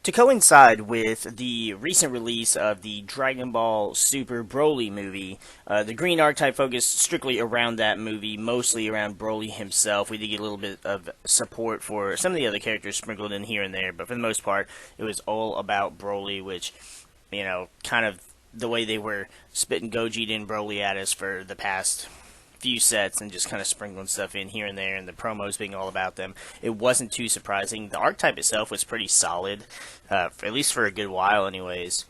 To coincide with the recent release of the Dragon Ball Super Broly movie, the green archetype focused strictly around that movie, mostly around Broly himself. We did get a little bit of support for some of the other characters sprinkled in here and there, but for the most part, it was all about Broly, which, kind of the way they were spitting Gogeta and Broly at us for the past few sets and just kind of sprinkling stuff in here and there, and the promos being all about them. It wasn't too surprising. The archetype itself was pretty solid, at least for a good while, anyways.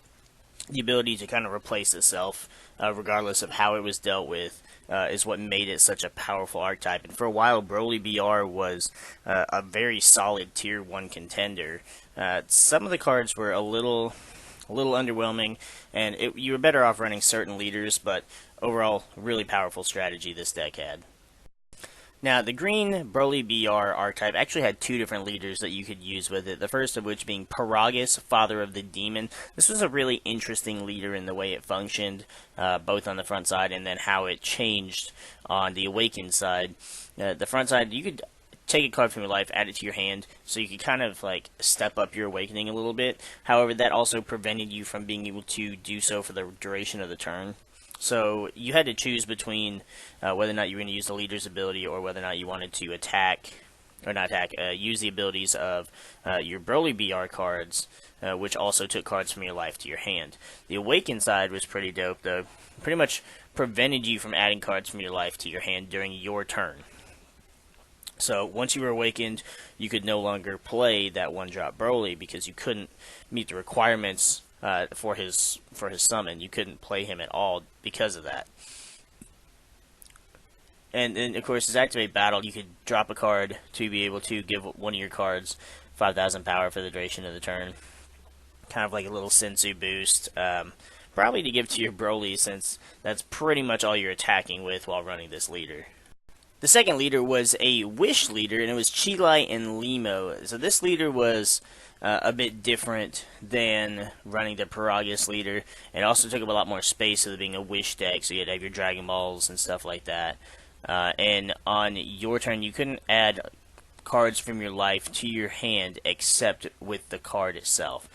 The ability to kind of replace itself, regardless of how it was dealt with, is what made it such a powerful archetype. And for a while, Broly BR was a very solid Tier 1 contender. Some of the cards were a little underwhelming, and you were better off running certain leaders, but overall, really powerful strategy this deck had. Now, the green Broly BR archetype actually had two different leaders that you could use with it, the first of which being Paragus, Father of the Demon. This was a really interesting leader in the way it functioned, both on the front side and then how it changed on the Awakened side. The front side, you could take a card from your life, add it to your hand, so you could kind of like step up your awakening a little bit. However, that also prevented you from being able to do so for the duration of the turn. So you had to choose between whether or not you were going to use the leader's ability or whether or not you wanted to attack, or not attack, use the abilities of your Broly BR cards, which also took cards from your life to your hand. The Awakened side was pretty dope, though. Pretty much prevented you from adding cards from your life to your hand during your turn. So once you were awakened, you could no longer play that one-drop Broly because you couldn't meet the requirements for his summon. You couldn't play him at all because of that. And then, of course, his Activate Battle, you could drop a card to be able to give one of your cards 5,000 power for the duration of the turn. Kind of like a little Sensu boost. Probably to give to your Broly, since that's pretty much all you're attacking with while running this leader. The second leader was a Wish leader, and it was Chilai and Limo. So this leader was a bit different than running the Paragus leader. It also took up a lot more space with it being a Wish deck, so you had to have your Dragon Balls and stuff like that. And on your turn, you couldn't add cards from your life to your hand except with the card itself.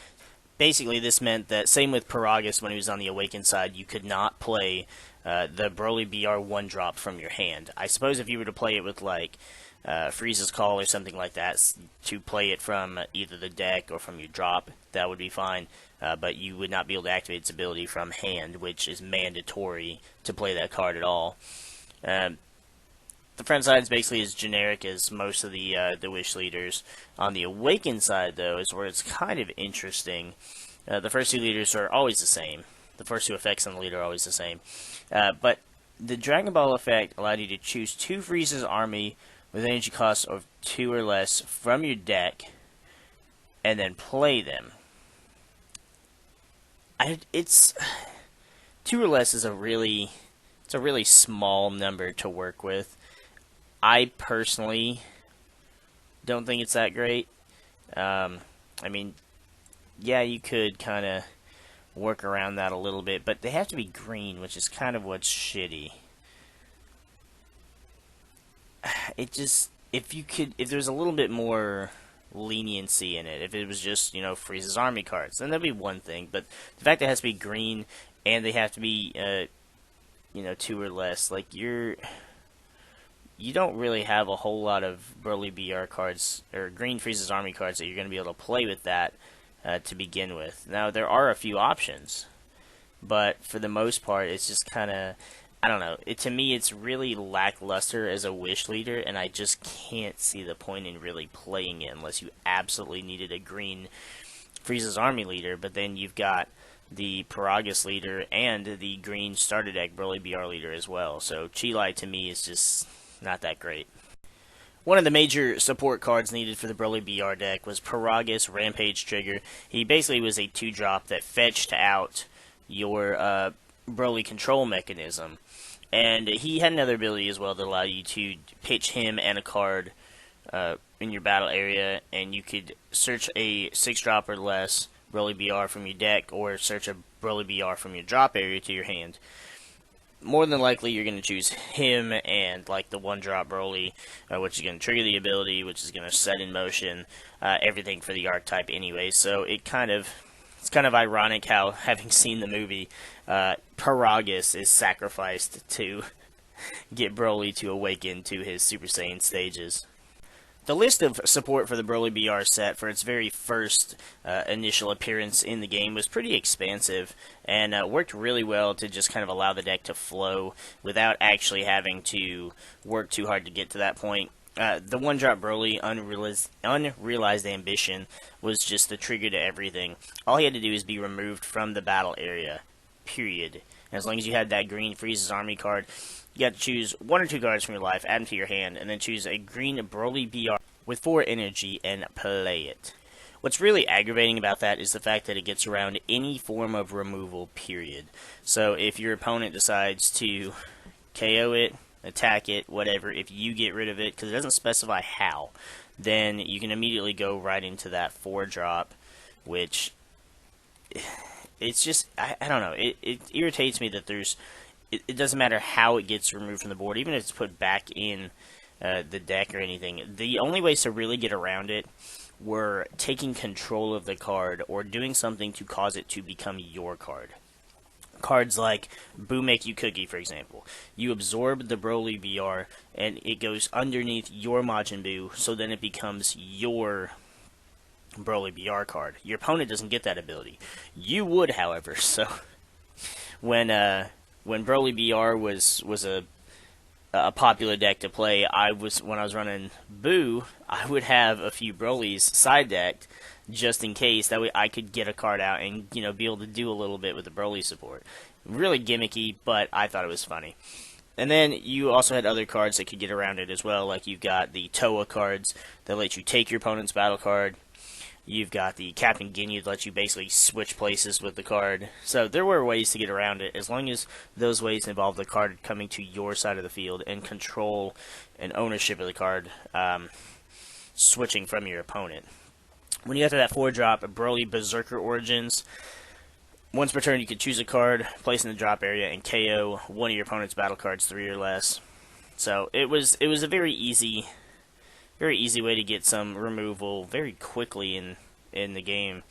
Basically, this meant that, same with Paragus when he was on the Awakened side, you could not play the Broly BR 1-drop from your hand. I suppose if you were to play it with, like, Frieza's Call or something like that, to play it from either the deck or from your drop, that would be fine. But you would not be able to activate its ability from hand, which is mandatory to play that card at all. The front side is basically as generic as most of the Wish leaders. On the Awakened side, though, is where it's kind of interesting. The first two leaders are always the same. The first two effects on the leader are always the same. But the Dragon Ball effect allowed you to choose two Frieza's army with energy costs of 2 or less from your deck, and then play them. It's 2 or less is a really small number to work with. I personally don't think it's that great. I mean, yeah, you could kind of work around that a little bit, but they have to be green, which is kind of what's shitty. If there's a little bit more leniency in it, if it was just, Frieza's army cards, then that'd be one thing, but the fact that it has to be green, and they have to be, 2 or less, like, you don't really have a whole lot of Broly BR cards, or green Frieza's army cards that you're going to be able to play with that to begin with. Now, there are a few options, but for the most part, it's just kind of, I don't know. To me, it's really lackluster as a Wish leader, and I just can't see the point in really playing it unless you absolutely needed a green Frieza's army leader, but then you've got the Paragus leader and the green starter deck Broly BR leader as well. So Chilai, to me, is just not that great. One of the major support cards needed for the Broly BR deck was Paragus Rampage Trigger. He basically was a 2-drop that fetched out your Broly control mechanism. And he had another ability as well that allowed you to pitch him and a card in your battle area, and you could search a 6-drop or less Broly BR from your deck, or search a Broly BR from your drop area to your hand. more than likely you're going to choose him and like the one drop Broly, which is going to trigger the ability, which is going to set in motion everything for the archetype anyway. So it's kind of ironic how, having seen the movie, Paragus is sacrificed to get Broly to awaken to his Super Saiyan stages. The list of support for the Broly BR set for its very first initial appearance in the game was pretty expansive, and worked really well to just kind of allow the deck to flow without actually having to work too hard to get to that point. The one-drop Broly unrealized ambition was just the trigger to everything. All he had to do is be removed from the battle area, period. And as long as you had that green Freeze's Army card, you got to choose 1 or 2 cards from your life, add them to your hand, and then choose a green Broly BR with 4 energy and play it. What's really aggravating about that is the fact that it gets around any form of removal, period. So if your opponent decides to KO it, attack it, whatever, if you get rid of it, because it doesn't specify how, then you can immediately go right into that 4-drop, which, it's just, I don't know, it irritates me that it doesn't matter how it gets removed from the board, even if it's put back in the deck or anything. The only ways to really get around it were taking control of the card or doing something to cause it to become your card. Cards like Boo Make You Cookie, for example. You absorb the Broly BR, and it goes underneath your Majin Buu, so then it becomes your Broly BR card. Your opponent doesn't get that ability. You would, however. So when Broly BR was a popular deck to play, when I was running Boo, I would have a few Brolys side decked just in case. That way I could get a card out and be able to do a little bit with the Broly support. Really gimmicky, but I thought it was funny. And then you also had other cards that could get around it as well, like you've got the Toei cards that let you take your opponent's battle card. You've got the Captain Ginyu that lets you basically switch places with the card. So there were ways to get around it, as long as those ways involve the card coming to your side of the field and control and ownership of the card switching from your opponent. When you get to that 4-drop, Broly Berserker Origins, once per turn you could choose a card, place in the drop area, and KO one of your opponent's battle cards, 3 or less. So it was a very easy way to get some removal very quickly in the game.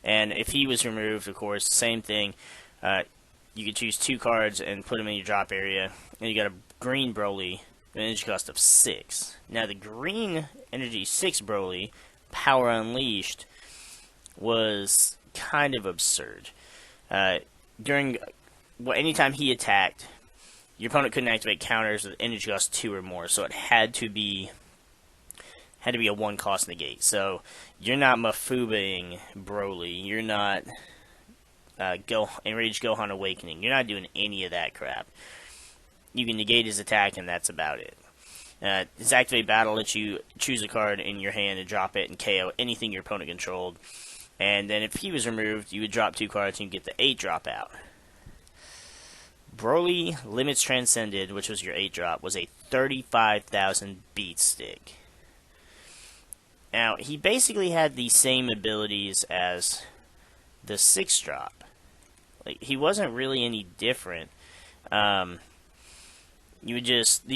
And if he was removed, of course, same thing. You could choose 2 cards and put them in your drop area, and you got a green Broly, an energy cost of 6. Now the green energy 6 Broly, Power Unleashed, was kind of absurd. Anytime he attacked, your opponent couldn't activate counters with energy cost 2 or more, so it had to be a 1-cost negate. So you're not Mafubaing Broly. You're not Enraged Gohan Awakening. You're not doing any of that crap. You can negate his attack, and that's about it. His Activate Battle lets you choose a card in your hand and drop it and KO anything your opponent controlled. And then if he was removed, you would drop 2 cards and you get the 8-drop out. Broly Limits Transcended, which was your 8-drop, was a 35,000 beat stick. Now, he basically had the same abilities as the 6-drop. Like, he wasn't really any different. The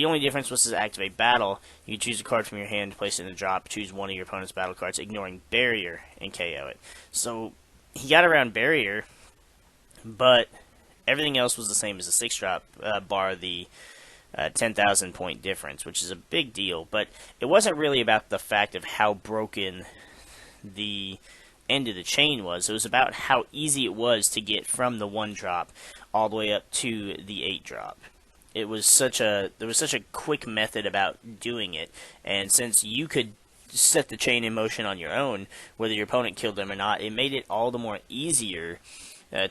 only difference was his Activate Battle. You could choose a card from your hand, place it in the drop, choose one of your opponent's battle cards, ignoring Barrier, and KO it. So, he got around Barrier, but everything else was the same as the 6-drop, bar the 10,000 point difference, which is a big deal. But it wasn't really about the fact of how broken the end of the chain was. It was about how easy it was to get from the 1-drop all the way up to the 8-drop. There was such a quick method about doing it, and since you could set the chain in motion on your own, whether your opponent killed them or not, it made it all the more easier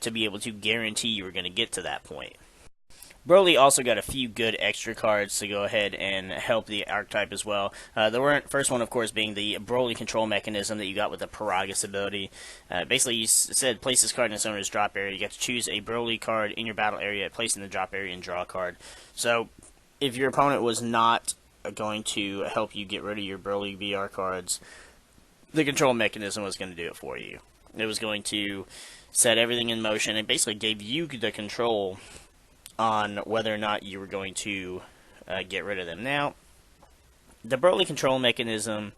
to be able to guarantee you were going to get to that point. Broly also got a few good extra cards to go ahead and help the archetype as well. The first one, of course, being the Broly control mechanism that you got with the Paragus ability. Basically, you said place this card in its owner's drop area. You get to choose a Broly card in your battle area, place in the drop area, and draw a card. So, if your opponent was not going to help you get rid of your Broly BR cards, the control mechanism was going to do it for you. It was going to set everything in motion and basically gave you the control on whether or not you were going to get rid of them. Now, the Broly control mechanism,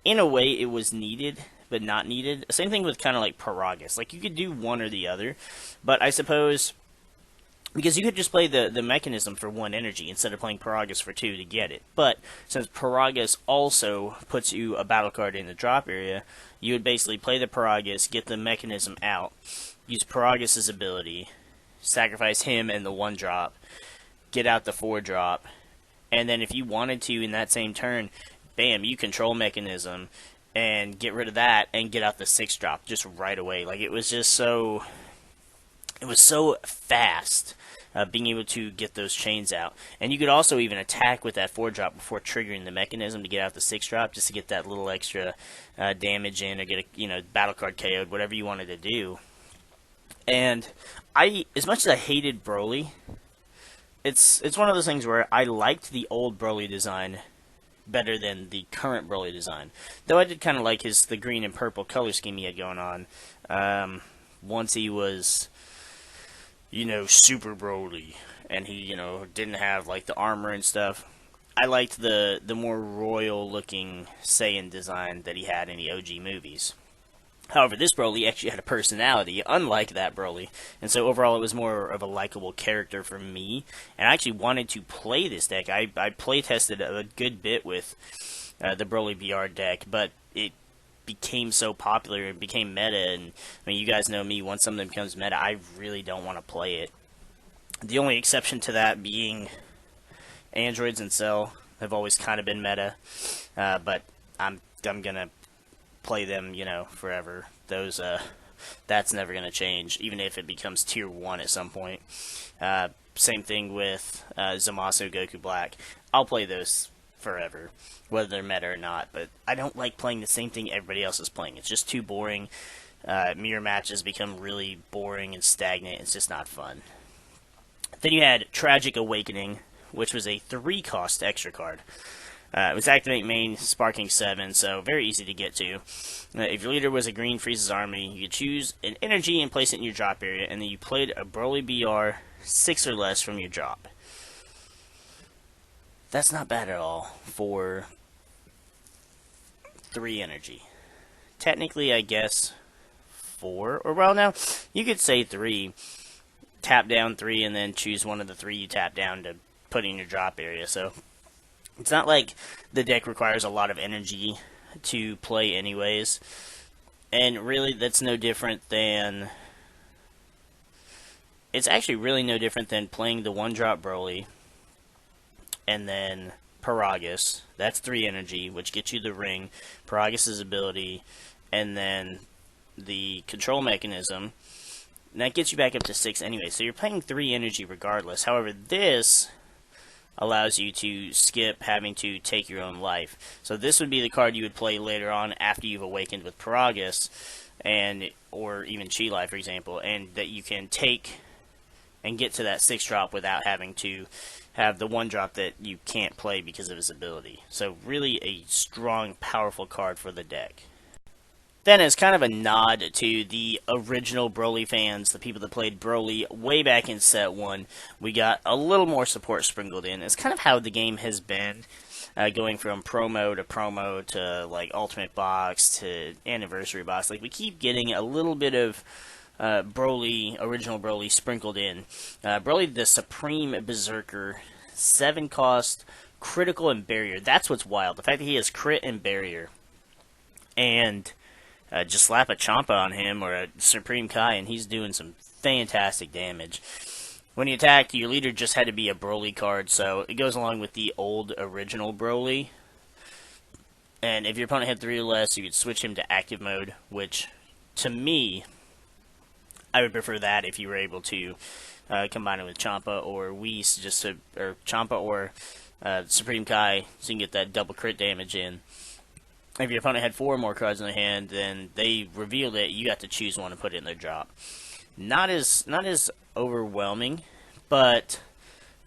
in a way, it was needed, but not needed. Same thing with kind of like Paragus. Like, you could do one or the other, but I suppose because you could just play the mechanism for 1 energy instead of playing Paragus for 2 to get it. But since Paragus also puts you a battle card in the drop area, you would basically play the Paragus, get the mechanism out, use Paragus' ability, sacrifice him and the 1 drop, get out the 4 drop, and then if you wanted to in that same turn, bam, you control mechanism and get rid of that and get out the 6 drop just right away. Like, it was just so... It was so fast, being able to get those chains out. And you could also even attack with that 4 drop before triggering the mechanism to get out the 6 drop, just to get that little extra damage in, or get a battle card KO'd, whatever you wanted to do. And as much as I hated Broly, it's one of those things where I liked the old Broly design better than the current Broly design. Though I did kind of like the green and purple color scheme he had going on. Once he was, Super Broly, and he, didn't have, like, the armor and stuff. I liked the more royal-looking Saiyan design that he had in the OG movies. However, this Broly actually had a personality, unlike that Broly, and so overall it was more of a likable character for me, and I actually wanted to play this deck. I play-tested a good bit with the Broly BR deck, but it became so popular, it became meta, and I mean, you guys know me, once something becomes meta, I really don't want to play it. The only exception to that being Androids and Cell have always kind of been meta, but I'm gonna play them, forever. Those, that's never gonna change, even if it becomes tier 1 at some point. Same thing with Zamasu Goku Black. I'll play those forever, whether they're meta or not, but I don't like playing the same thing everybody else is playing. It's just too boring. Mirror matches become really boring and stagnant. It's just not fun. Then you had Tragic Awakening, which was a 3-cost extra card. It was activate main, sparking 7, so very easy to get to. If your leader was a green Frieza's army, you could choose an energy and place it in your drop area, and then you played a Broly BR 6 or less from your drop. That's not bad at all for 3 energy. Technically, I guess 4, or well, now you could say 3. Tap down 3 and then choose one of the 3 you tap down to put in your drop area. So it's not like the deck requires a lot of energy to play anyways. And really, that's no different than... It's actually really no different than playing the 1-drop Broly, and then Paragus. That's 3 energy, which gets you the ring, Paragus' ability, and then the control mechanism. And that gets you back up to 6 anyway, so you're playing 3 energy regardless. However, this allows you to skip having to take your own life. So this would be the card you would play later on after you've awakened with Paragus, or even Chi Life, for example, and that you can take and get to that 6 drop without having to have the 1 drop that you can't play because of his ability. So really a strong, powerful card for the deck. Then, as kind of a nod to the original Broly fans, the people that played Broly way back in Set 1, we got a little more support sprinkled in. It's kind of how the game has been, going from promo to like Ultimate Box to Anniversary Box. Like, we keep getting a little bit of original Broly sprinkled in. Broly the Supreme Berserker, 7-cost, critical and barrier. That's what's wild. The fact that he has crit and barrier. And just slap a Champa on him or a Supreme Kai and he's doing some fantastic damage. When he attacked, your leader just had to be a Broly card, so it goes along with the old original Broly. And if your opponent had 3 or less, you could switch him to active mode, which, to me, I would prefer that if you were able to combine it with Champa or Whis, or Champa or Supreme Kai, so you can get that double crit damage in. If your opponent had 4 more cards in their hand, then they revealed it, you got to choose one and put it in their drop. Not as overwhelming, but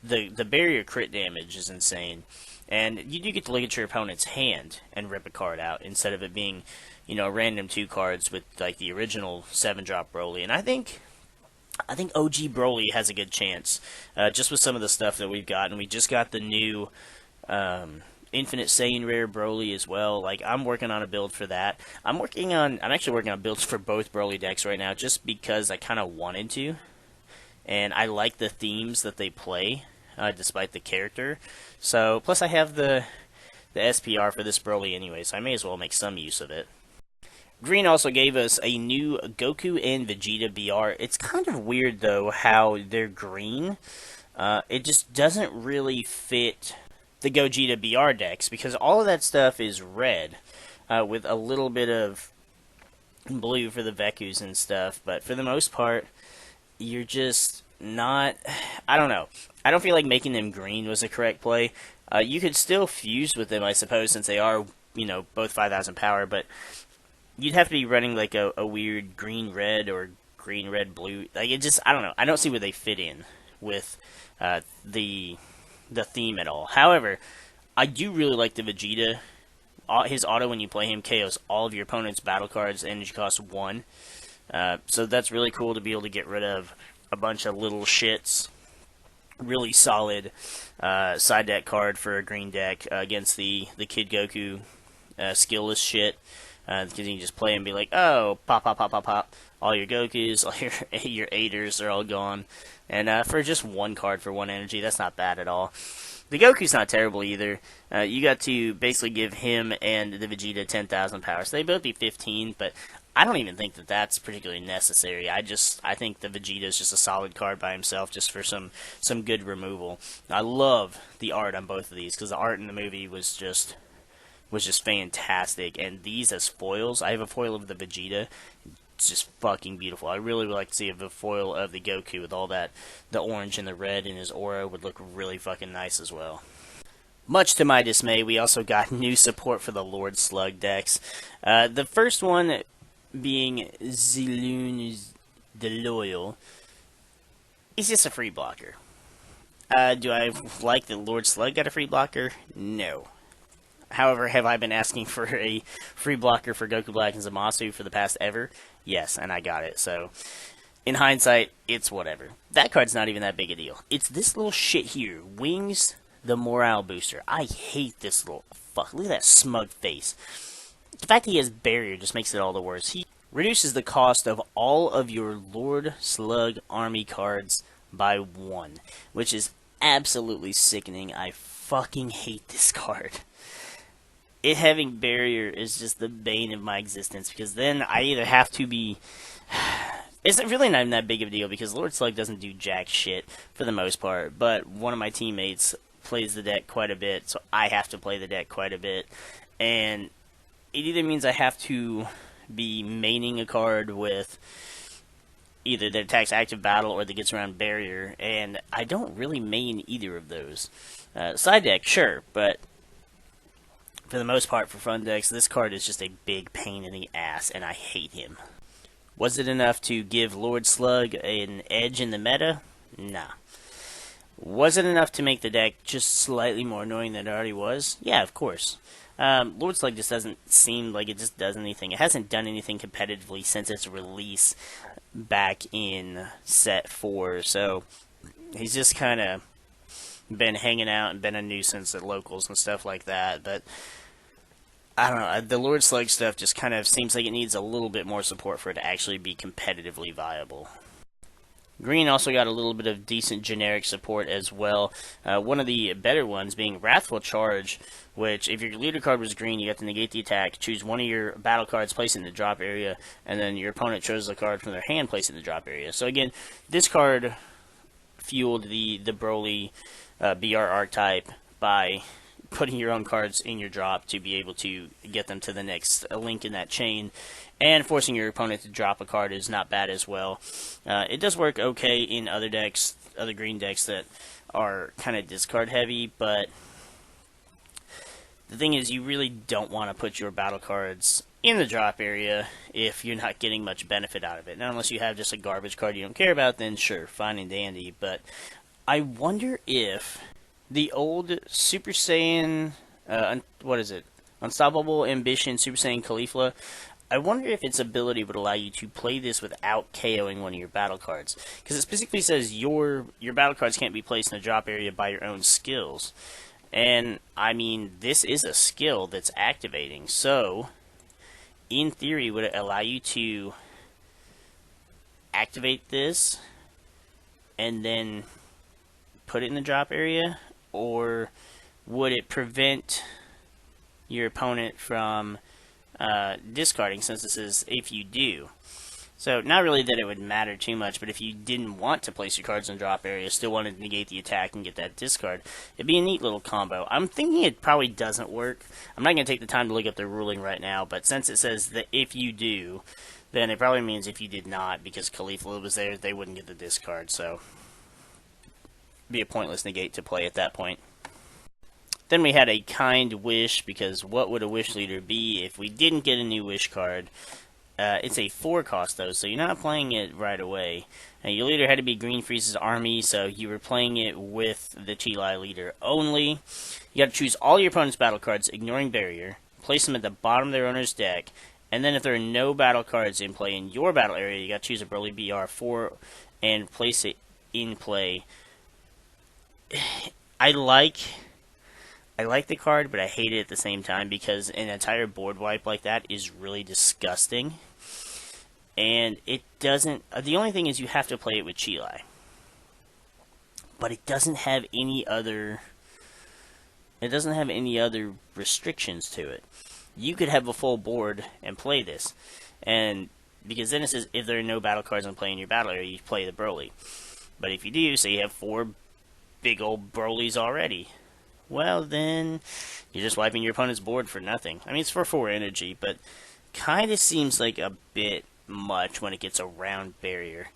the barrier crit damage is insane. And you do get to look at your opponent's hand and rip a card out, instead of it being, random 2 cards with, like, the original 7-drop Broly. And I think I think OG Broly has a good chance, just with some of the stuff that we've gotten. We just got the new Infinite Saiyan Rare Broly as well. Like, I'm working on a build for that. I'm actually working on builds for both Broly decks right now, just because I kind of wanted to, and I like the themes that they play, despite the character. So, plus I have the SPR for this Broly anyway, so I may as well make some use of it. Green also gave us a new Goku and Vegeta BR. It's kind of weird, though, how they're green. It just doesn't really fit the Gogeta BR decks, because all of that stuff is red, with a little bit of blue for the Vekus and stuff, but for the most part, you're just not... I don't know. I don't feel like making them green was the correct play. You could still fuse with them, I suppose, since they are, both 5,000 power, but you'd have to be running like a weird green-red or green-red-blue. Like, it just, I don't know. I don't see where they fit in with the theme at all. However, I do really like the Vegeta. His auto, when you play him, KOs all of your opponent's battle cards, energy cost 1. So that's really cool to be able to get rid of a bunch of little shits. Really solid side deck card for a green deck against the Kid Goku skillless shit. Because you can just play and be like, oh, pop, pop, pop, pop, pop. All your Gokus, all your 8ers are all gone. And for just one card for 1 energy, that's not bad at all. The Goku's not terrible either. You got to basically give him and the Vegeta 10,000 power. So they both be 15, but I don't even think that that's particularly necessary. I think the Vegeta is just a solid card by himself, just for some good removal. I love the art on both of these, because the art in the movie was just fantastic. And these as foils, I have a foil of the Vegeta. It's just fucking beautiful. I really would like to see a foil of the Goku with all that, the orange and the red in his aura would look really fucking nice as well. Much to my dismay, we also got new support for the Lord Slug decks. The first one being Ziloon the Loyal. He's just a free blocker. Do I like that Lord Slug got a free blocker? No. However, have I been asking for a free blocker for Goku Black and Zamasu for the past ever? Yes, and I got it, so in hindsight, it's whatever. That card's not even that big a deal. It's this little shit here, Wings the Morale Booster. I hate this little fuck. Look at that smug face. The fact that he has Barrier just makes it all the worse. He reduces the cost of all of your Lord Slug army cards by 1, which is absolutely sickening. I fucking hate this card. It having Barrier is just the bane of my existence, because then I either have to be... It's really not even that big of a deal, because Lord Slug doesn't do jack shit for the most part, but one of my teammates plays the deck quite a bit, so I have to play the deck quite a bit, and it either means I have to be maining a card with either that attacks active battle or that gets around Barrier, and I don't really main either of those. Side deck, sure, but for the most part, for fun decks, this card is just a big pain in the ass, and I hate him. Was it enough to give Lord Slug an edge in the meta? Nah. Was it enough to make the deck just slightly more annoying than it already was? Yeah, of course. Lord Slug just doesn't seem like it just does anything. It hasn't done anything competitively since its release back in Set 4, so he's just kind of been hanging out and been a nuisance at locals and stuff like that, but I don't know, the Lord Slug stuff just kind of seems like it needs a little bit more support for it to actually be competitively viable. Green also got a little bit of decent generic support as well. One of the better ones being Wrathful Charge, which if your leader card was green, you have to negate the attack, choose one of your battle cards, place it in the drop area, and then your opponent chose the card from their hand, place it in the drop area. So again, this card fueled the Broly BR archetype by putting your own cards in your drop to be able to get them to the next link in that chain, and forcing your opponent to drop a card is not bad as well. It does work okay in other decks, other green decks that are kind of discard heavy, but the thing is, you really don't want to put your battle cards in the drop area if you're not getting much benefit out of it. Now, unless you have just a garbage card you don't care about, then sure, fine and dandy, but I wonder if the old Super Saiyan, what is it? Unstoppable Ambition Super Saiyan Caulifla, I wonder if its ability would allow you to play this without KOing one of your battle cards. Because it specifically says your battle cards can't be placed in the drop area by your own skills. And, I mean, this is a skill that's activating. So, in theory, would it allow you to activate this and then put it in the drop area? Or would it prevent your opponent from discarding, since this is if you do? So, not really that it would matter too much, but if you didn't want to place your cards in the drop area, still wanted to negate the attack and get that discard, it'd be a neat little combo. I'm thinking it probably doesn't work. I'm not going to take the time to look up the ruling right now, but since it says that if you do, then it probably means if you did not, because Caulifla was there, they wouldn't get the discard, so it'd be a pointless negate to play at that point. Then we had a kind wish, because what would a wish leader be if we didn't get a new wish card? It's a 4 cost though, so you're not playing it right away. Your leader had to be Green Freeze's army, so you were playing it with the Chilai leader only. You got to choose all your opponent's battle cards, ignoring barrier, place them at the bottom of their owner's deck, and then if there are no battle cards in play in your battle area, you got to choose a Broly BR4 and place it in play. I like the card, but I hate it at the same time, because an entire board wipe like that is really disgusting. And it doesn't... the only thing is you have to play it with Chilai. But it doesn't have any other... It doesn't have any other restrictions to it. You could have a full board and play this. And because then it says if there are no battle cards in play in your battle area, you play the Broly. But if you do, say you have 4 big old Brolys already, well then, you're just wiping your opponent's board for nothing. I mean, it's for 4 energy, but kind of seems like a bit much when it gets around barrier.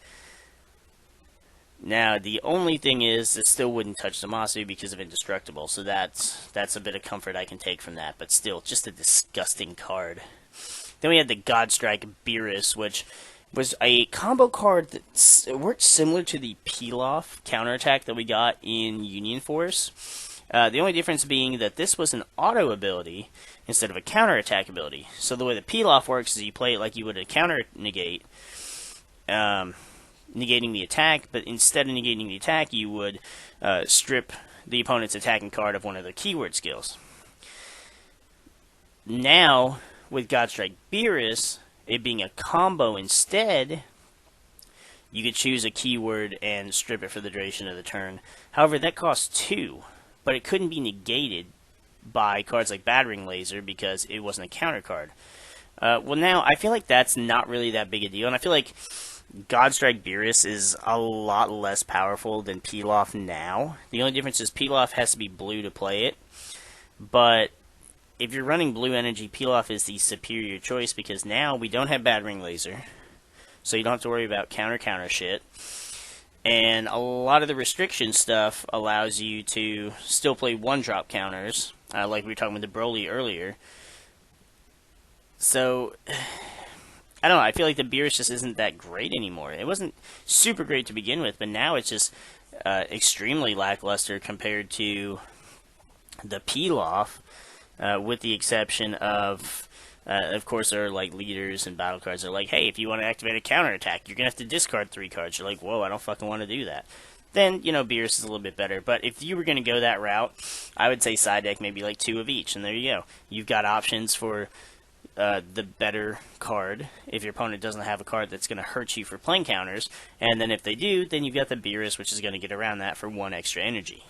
Now, the only thing is, it still wouldn't touch Zamasu because of Indestructible, so that's a bit of comfort I can take from that, but still, just a disgusting card. Then we had the Godstrike Beerus, which was a combo card that worked similar to the Peel-Off counterattack that we got in Union Force. The only difference being that this was an auto ability instead of a counterattack ability. So the way the Peel-Off works is you play it like you would a counter negate, negating the attack, but instead of negating the attack, you would strip the opponent's attacking card of one of their keyword skills. Now, with Godstrike Beerus, it being a combo instead, you could choose a keyword and strip it for the duration of the turn. However, that costs 2. But it couldn't be negated by cards like Battering Laser because it wasn't a counter card. Well, now, I feel like that's not really that big a deal, and I feel like Godstrike Beerus is a lot less powerful than Peel-Off now. The only difference is Peel-Off has to be blue to play it, but if you're running blue energy, Peel-Off is the superior choice because now we don't have Battering Laser, so you don't have to worry about counter shit. And a lot of the restriction stuff allows you to still play 1-drop counters, like we were talking with the Broly earlier. So, I don't know, I feel like the Beerus just isn't that great anymore. It wasn't super great to begin with, but now it's just extremely lackluster compared to the Peel-Off, with the exception of course, there are like leaders and battle cards that are like, hey, if you want to activate a counterattack, you're going to have to discard 3 cards. You're like, whoa, I don't fucking want to do that. Then, you know, Beerus is a little bit better. But if you were going to go that route, I would say side deck maybe like 2 of each, and there you go. You've got options for the better card if your opponent doesn't have a card that's going to hurt you for playing counters. And then if they do, then you've got the Beerus, which is going to get around that for 1 extra energy.